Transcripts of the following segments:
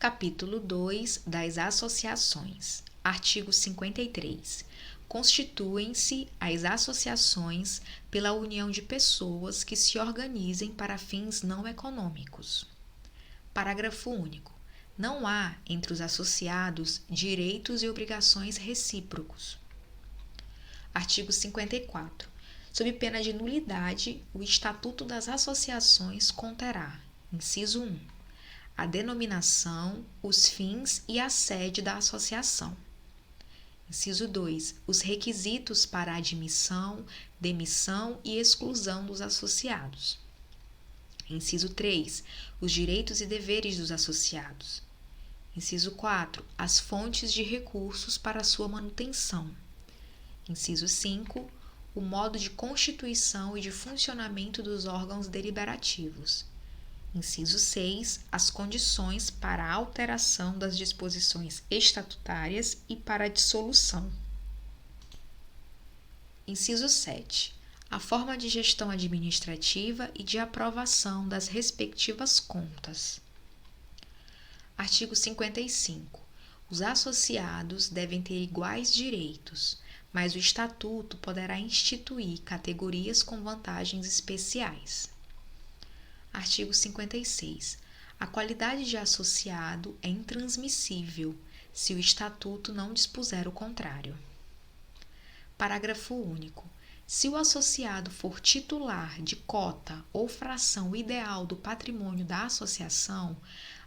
Capítulo 2 das associações. Artigo 53. Constituem-se as associações pela união de pessoas que se organizem para fins não econômicos. Parágrafo único. Não há entre os associados direitos e obrigações recíprocos. Artigo 54. Sob pena de nulidade, o Estatuto das Associações conterá: inciso 1. A denominação, os fins e a sede da associação. Inciso 2. Os requisitos para admissão, demissão e exclusão dos associados. Inciso 3. Os direitos e deveres dos associados. Inciso 4. As fontes de recursos para sua manutenção. Inciso 5. O modo de constituição e de funcionamento dos órgãos deliberativos. Inciso 6. As condições para a alteração das disposições estatutárias e para a dissolução. Inciso 7. A forma de gestão administrativa e de aprovação das respectivas contas. Artigo 55. Os associados devem ter iguais direitos, mas o Estatuto poderá instituir categorias com vantagens especiais. Artigo 56. A qualidade de associado é intransmissível, se o Estatuto não dispuser o contrário. Parágrafo único. Se o associado for titular de cota ou fração ideal do patrimônio da associação,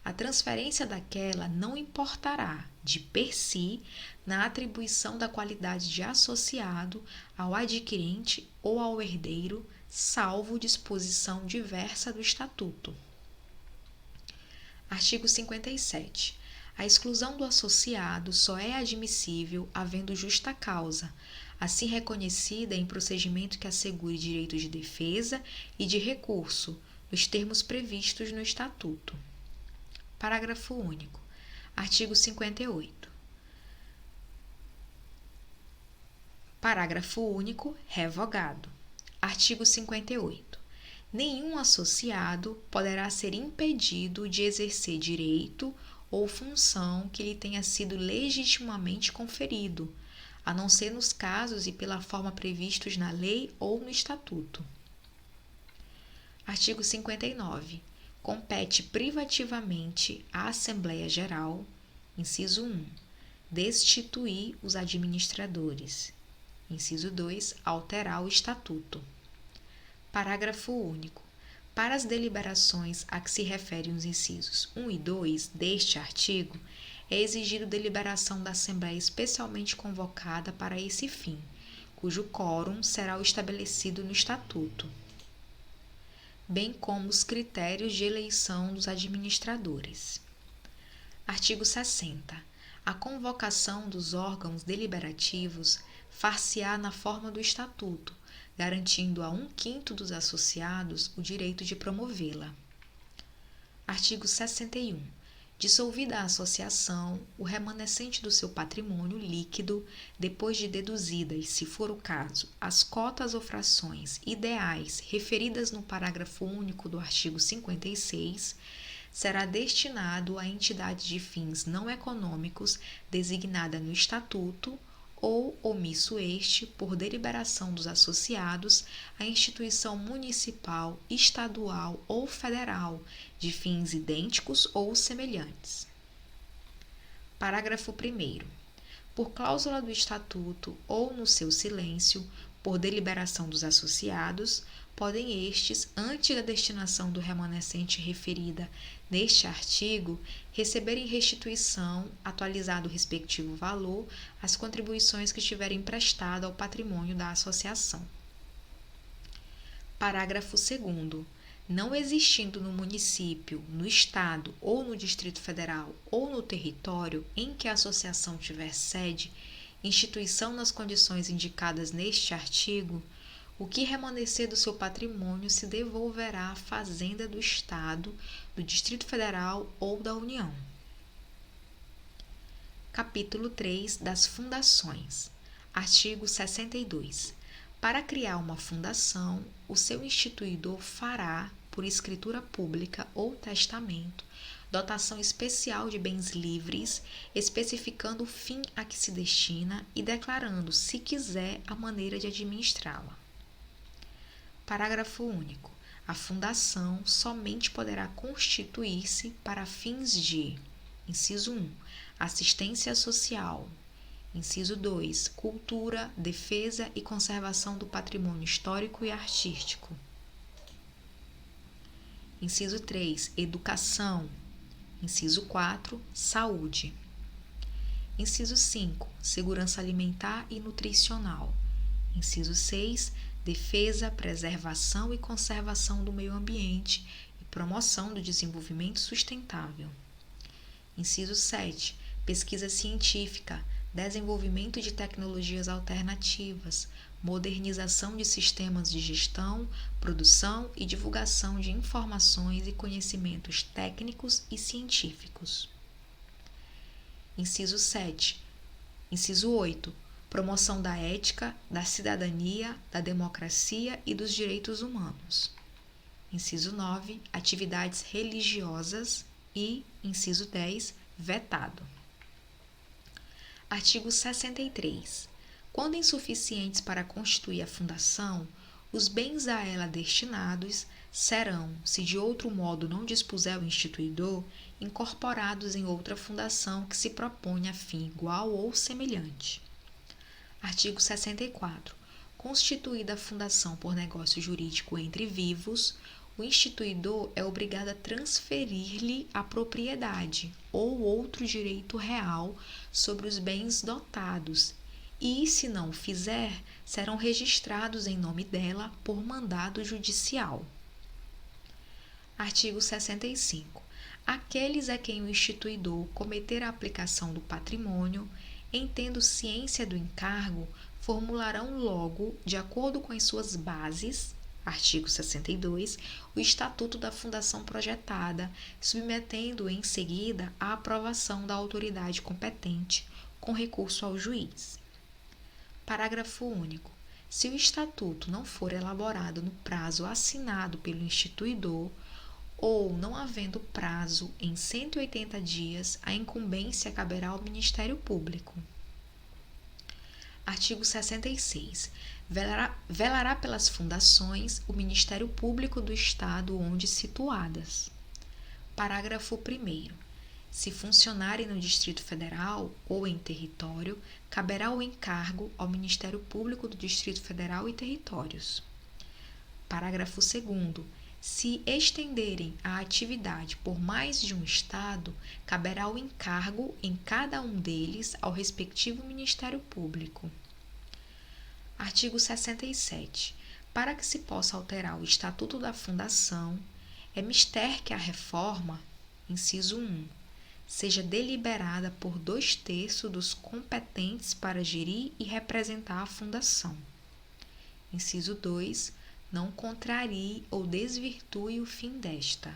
a transferência daquela não importará, de per si, na atribuição da qualidade de associado ao adquirente ou ao herdeiro, salvo disposição diversa do Estatuto. Artigo 57. A exclusão do associado só é admissível havendo justa causa, assim reconhecida em procedimento que assegure direito de defesa e de recurso, nos termos previstos no Estatuto. Parágrafo único. Artigo 58. Parágrafo único, revogado. Artigo 58. Nenhum associado poderá ser impedido de exercer direito ou função que lhe tenha sido legitimamente conferido, a não ser nos casos e pela forma previstos na lei ou no Estatuto. Artigo 59. Compete privativamente à Assembleia Geral, inciso 1, destituir os administradores. Inciso 2. Alterar o Estatuto. Parágrafo único. Para as deliberações a que se referem os incisos 1 e 2 deste artigo, é exigido deliberação da Assembleia especialmente convocada para esse fim, cujo quórum será o estabelecido no Estatuto, bem como os critérios de eleição dos administradores. Artigo 60. A convocação dos órgãos deliberativos far-se-á na forma do Estatuto, garantindo a 1/5 dos associados o direito de promovê-la. Artigo 61. Dissolvida a associação, o remanescente do seu patrimônio líquido, depois de deduzidas, se for o caso, as cotas ou frações ideais referidas no parágrafo único do artigo 56, será destinado à entidade de fins não econômicos designada no Estatuto ou, omisso este, por deliberação dos associados, à instituição municipal, estadual ou federal, de fins idênticos ou semelhantes. Parágrafo 1º. Por cláusula do Estatuto ou no seu silêncio, por deliberação dos associados, podem estes, antes da destinação do remanescente referida neste artigo, receber em restituição, atualizado o respectivo valor, as contribuições que tiverem prestado ao patrimônio da associação. Parágrafo 2º. Não existindo no município, no estado ou no Distrito Federal ou no território em que a associação tiver sede, instituição nas condições indicadas neste artigo, o que remanescer do seu patrimônio se devolverá à Fazenda do Estado, do Distrito Federal ou da União. Capítulo 3 das Fundações. Artigo 62. Para criar uma fundação, o seu instituidor fará, por escritura pública ou testamento, dotação especial de bens livres, especificando o fim a que se destina e declarando, se quiser, a maneira de administrá-la. Parágrafo único. A fundação somente poderá constituir-se para fins de: inciso 1, assistência social; inciso 2, cultura, defesa e conservação do patrimônio histórico e artístico; inciso 3, educação; inciso 4, saúde; inciso 5, segurança alimentar e nutricional; inciso 6, defesa, preservação e conservação do meio ambiente e promoção do desenvolvimento sustentável; inciso 7, pesquisa científica, desenvolvimento de tecnologias alternativas, modernização de sistemas de gestão, produção e divulgação de informações e conhecimentos técnicos e científicos. Inciso 7. Inciso 8. Promoção da ética, da cidadania, da democracia e dos direitos humanos. Inciso 9. Atividades religiosas e, inciso 10, vetado. Artigo 63. Quando insuficientes para constituir a fundação, os bens a ela destinados serão, se de outro modo não dispuser o instituidor, incorporados em outra fundação que se proponha a fim igual ou semelhante. Artigo 64. Constituída a fundação por negócio jurídico entre vivos, o instituidor é obrigado a transferir-lhe a propriedade ou outro direito real sobre os bens dotados e, se não o fizer, serão registrados em nome dela por mandado judicial. Artigo 65. Aqueles a quem o instituidor cometer a aplicação do patrimônio, em tendo ciência do encargo, formularão logo, de acordo com as suas bases, artigo 62, o estatuto da fundação projetada, submetendo-o em seguida à aprovação da autoridade competente, com recurso ao juiz. Parágrafo único. Se o estatuto não for elaborado no prazo assinado pelo instituidor, ou não havendo prazo em 180 dias, a incumbência caberá ao Ministério Público. Artigo 66. Velará pelas fundações o Ministério Público do Estado onde situadas. Parágrafo 1º. Se funcionarem no Distrito Federal ou em território, caberá o encargo ao Ministério Público do Distrito Federal e Territórios. Parágrafo 2º. Se estenderem a atividade por mais de um estado, caberá o encargo em cada um deles ao respectivo Ministério Público. Artigo 67. Para que se possa alterar o Estatuto da Fundação, é mister que a reforma, inciso 1, seja deliberada por 2/3 dos competentes para gerir e representar a Fundação. Inciso 2. Não contrarie ou desvirtue o fim desta.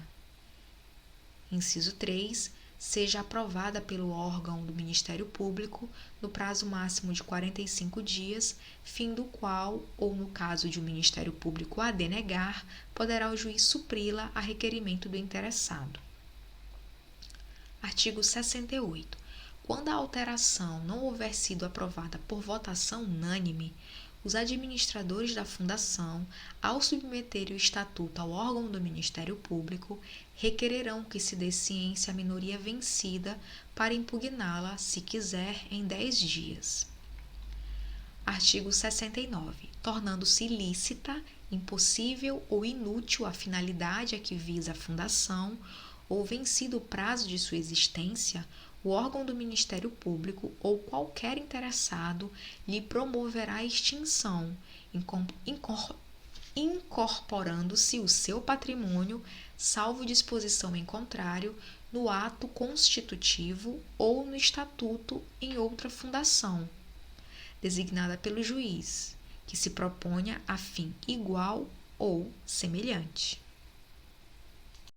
Inciso 3. Seja aprovada pelo órgão do Ministério Público no prazo máximo de 45 dias, fim do qual, ou no caso de o Ministério Público a denegar, poderá o juiz supri-la a requerimento do interessado. Artigo 68. Quando a alteração não houver sido aprovada por votação unânime, os administradores da Fundação, ao submeterem o Estatuto ao órgão do Ministério Público, requererão que se dê ciência à minoria vencida para impugná-la, se quiser, em 10 dias. Artigo 69. Tornando-se ilícita, impossível ou inútil a finalidade a que visa a Fundação, ou vencido o prazo de sua existência, o órgão do Ministério Público ou qualquer interessado lhe promoverá a extinção, incorporando-se o seu patrimônio, salvo disposição em contrário, no ato constitutivo ou no estatuto em outra fundação, designada pelo juiz, que se proponha a fim igual ou semelhante.